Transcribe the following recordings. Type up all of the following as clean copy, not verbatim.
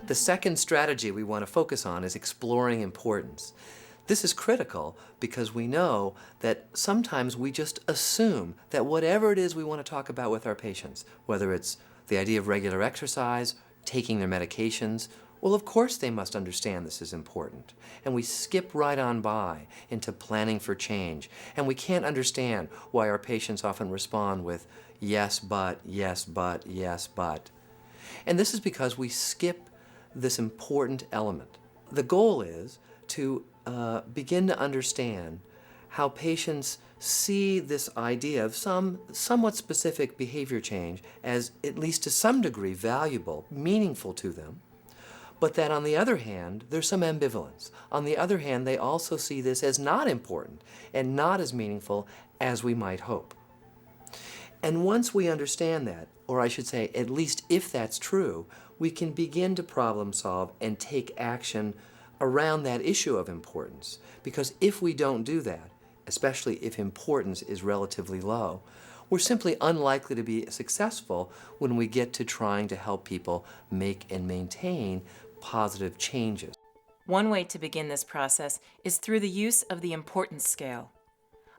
The second strategy we want to focus on is exploring importance. This is critical because we know that sometimes we just assume that whatever it is we want to talk about with our patients, whether it's the idea of regular exercise, taking their medications, well, of course they must understand this is important. And we skip right on by into planning for change. And we can't understand why our patients often respond with yes, but, yes, but, yes, but. And this is because we skip this important element. The goal is to begin to understand how patients see this idea of some somewhat specific behavior change as, at least to some degree, valuable, meaningful to them, but that on the other hand, there's some ambivalence. On the other hand, they also see this as not important and not as meaningful as we might hope. And once we understand that, or I should say, at least if that's true, we can begin to problem solve and take action around that issue of importance. Because if we don't do that, especially if importance is relatively low, we're simply unlikely to be successful when we get to trying to help people make and maintain positive changes. One way to begin this process is through the use of the importance scale.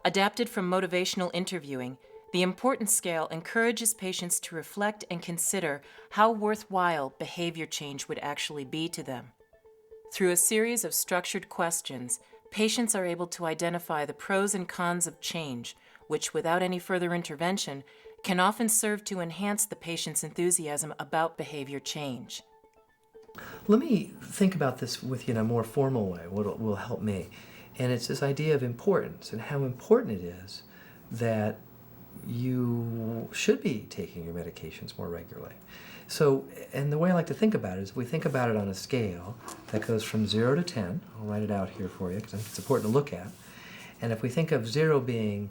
Adapted from motivational interviewing, the importance scale encourages patients to reflect and consider how worthwhile behavior change would actually be to them. Through a series of structured questions, patients are able to identify the pros and cons of change, which, without any further intervention, can often serve to enhance the patient's enthusiasm about behavior change. Let me think about this with you in a more formal way, what will help me. And it's this idea of importance and how important it is that you should be taking your medications more regularly. So, and the way I like to think about it is if we think about it on a scale that goes from 0 to 10, I'll write it out here for you because I think it's important to look at. And if we think of 0 being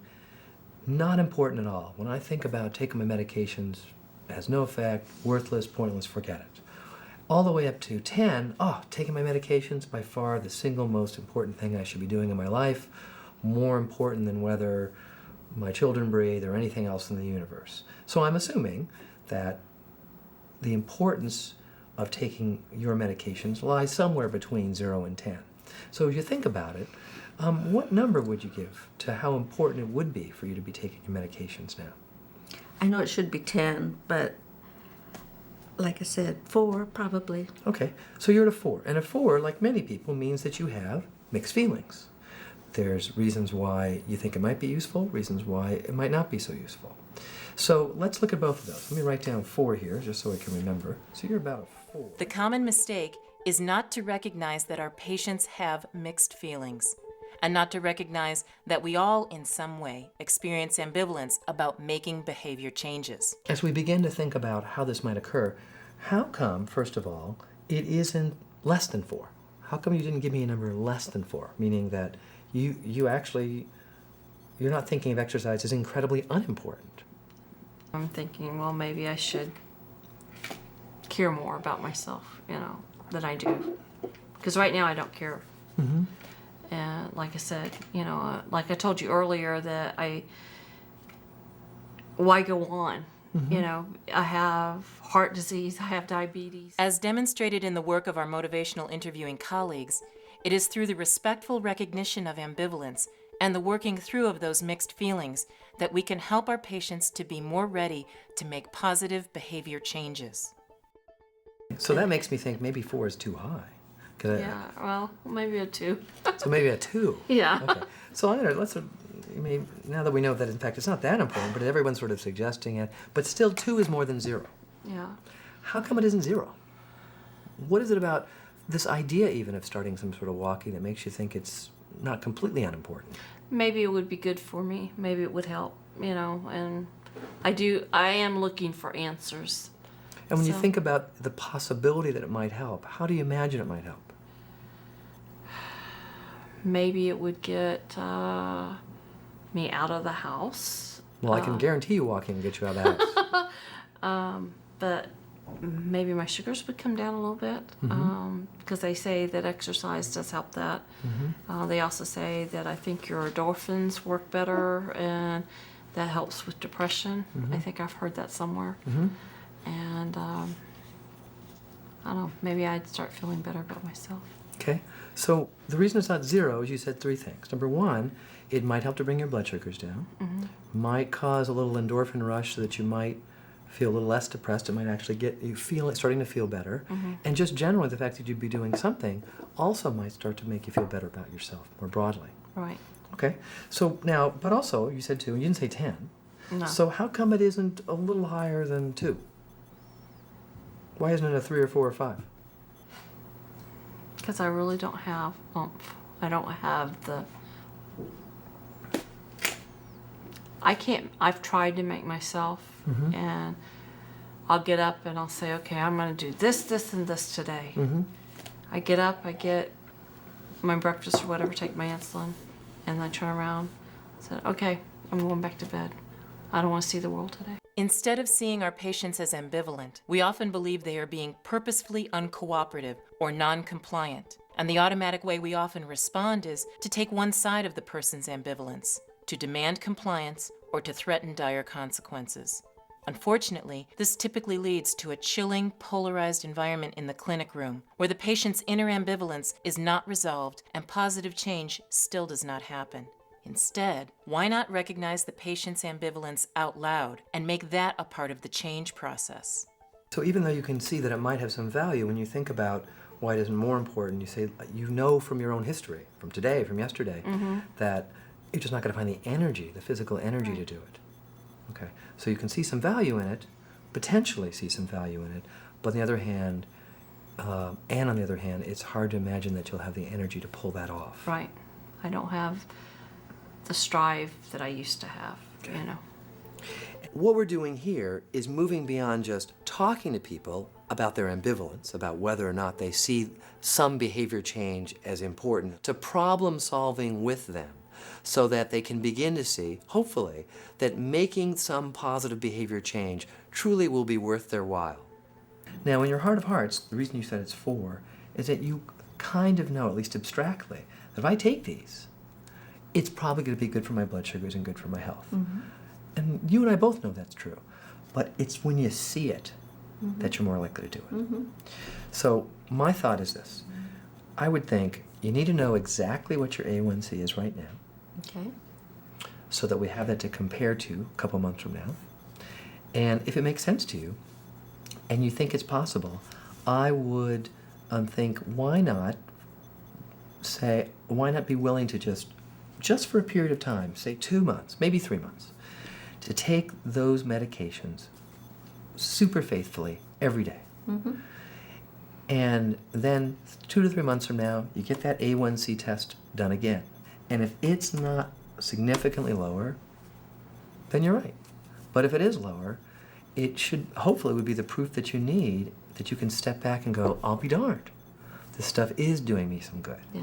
not important at all, when I think about taking my medications, it has no effect, worthless, pointless, forget it. All the way up to 10, taking my medications, by far the single most important thing I should be doing in my life, more important than whether my children breathe or anything else in the universe. So I'm assuming that the importance of taking your medications lies somewhere between 0 and 10. So as you think about it, what number would you give to how important it would be for you to be taking your medications now? I know it should be 10, but like I said, 4 probably. Okay, so you're at a 4. And a 4, like many people, means that you have mixed feelings. There's reasons why you think it might be useful, reasons why it might not be so useful. So let's look at both of those. Let me write down 4 here, just so I can remember. So you're about a 4. The common mistake is not to recognize that our patients have mixed feelings, and not to recognize that we all, in some way, experience ambivalence about making behavior changes. As we begin to think about how this might occur, how come, first of all, it isn't less than 4? How come you didn't give me a number less than 4? Meaning that you're not thinking of exercise as incredibly unimportant. I'm thinking, well, maybe I should care more about myself, than I do. Because right now I don't care. Mm-hmm. And like I said, like I told you earlier that why go on? Mm-hmm. I have heart disease, I have diabetes. As demonstrated in the work of our motivational interviewing colleagues, it is through the respectful recognition of ambivalence and the working through of those mixed feelings that we can help our patients to be more ready to make positive behavior changes. So that makes me think maybe 4 is too high. Yeah, well, maybe a 2. So maybe a 2. Yeah. Okay. So now that we know that in fact it's not that important, but everyone's sort of suggesting it, but still 2 is more than 0. Yeah. How come it isn't 0? What is it about this idea even of starting some sort of walking that makes you think it's not completely unimportant? Maybe it would be good for me. Maybe it would help, and I am looking for answers. And when you think about the possibility that it might help, how do you imagine it might help? Maybe it would get me out of the house. Well, I can guarantee you walking will get you out of the house. But maybe my sugars would come down a little bit, because they say that exercise does help that. Mm-hmm. They also say that I think your endorphins work better, and that helps with depression. Mm-hmm. I think I've heard that somewhere. Mm-hmm. And I don't know, maybe I'd start feeling better about myself. Okay, so the reason it's not 0 is you said 3 things. Number 1, it might help to bring your blood sugars down. Might cause a little endorphin rush so that you might feel a little less depressed. It might actually get you starting to feel better. And just generally, the fact that you'd be doing something also might start to make you feel better about yourself more broadly. Right. Okay, so now, but also you said 2, you didn't say 10. No. So how come it isn't a little higher than 2? Why isn't it a 3 or 4 or 5? Because I really don't have oomph. I don't have the... I can't... I've tried to make myself, and I'll get up and I'll say, okay, I'm going to do this, this, and this today. I get up, I get my breakfast or whatever, take my insulin, and I turn around and say, okay, I'm going back to bed. I don't want to see the world today. Instead of seeing our patients as ambivalent, we often believe they are being purposefully uncooperative or non-compliant. And the automatic way we often respond is to take one side of the person's ambivalence, to demand compliance or to threaten dire consequences. Unfortunately, this typically leads to a chilling, polarized environment in the clinic room, where the patient's inner ambivalence is not resolved and positive change still does not happen. Instead, why not recognize the patient's ambivalence out loud and make that a part of the change process? So even though you can see that it might have some value, when you think about why it isn't more important, you say, you know from your own history, from today, from yesterday, that you're just not going to find the energy, the physical energy to do it. Okay, so you can see some value in it, potentially see some value in it, but on the other hand, it's hard to imagine that you'll have the energy to pull that off. Right. I don't have the strive that I used to have, you know. What we're doing here is moving beyond just talking to people about their ambivalence, about whether or not they see some behavior change as important, to problem solving with them so that they can begin to see, hopefully, that making some positive behavior change truly will be worth their while. Now, in your heart of hearts, the reason you said it's 4 is that you kind of know, at least abstractly, that if I take these, it's probably going to be good for my blood sugars and good for my health. And you and I both know that's true. But it's when you see it that you're more likely to do it. So my thought is this. I would think you need to know exactly what your A1C is right now, Okay. so that we have that to compare to a couple months from now. And if it makes sense to you, and you think it's possible, I would think, why not be willing to just for a period of time, say 2 months, maybe 3 months, to take those medications super faithfully every day. And then 2 to 3 months from now, you get that A1C test done again. And if it's not significantly lower, then you're right. But if it is lower, it hopefully would be the proof that you need, that you can step back and go, I'll be darned. This stuff is doing me some good. Yeah.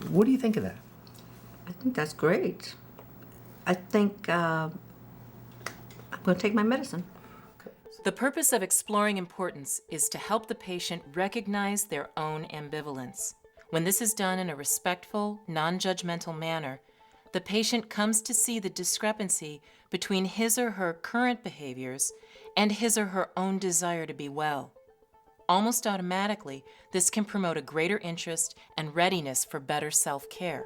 What do you think of that? I think that's great. I think I'm going to take my medicine. The purpose of exploring importance is to help the patient recognize their own ambivalence. When this is done in a respectful, non-judgmental manner, the patient comes to see the discrepancy between his or her current behaviors and his or her own desire to be well. Almost automatically, this can promote a greater interest and readiness for better self-care.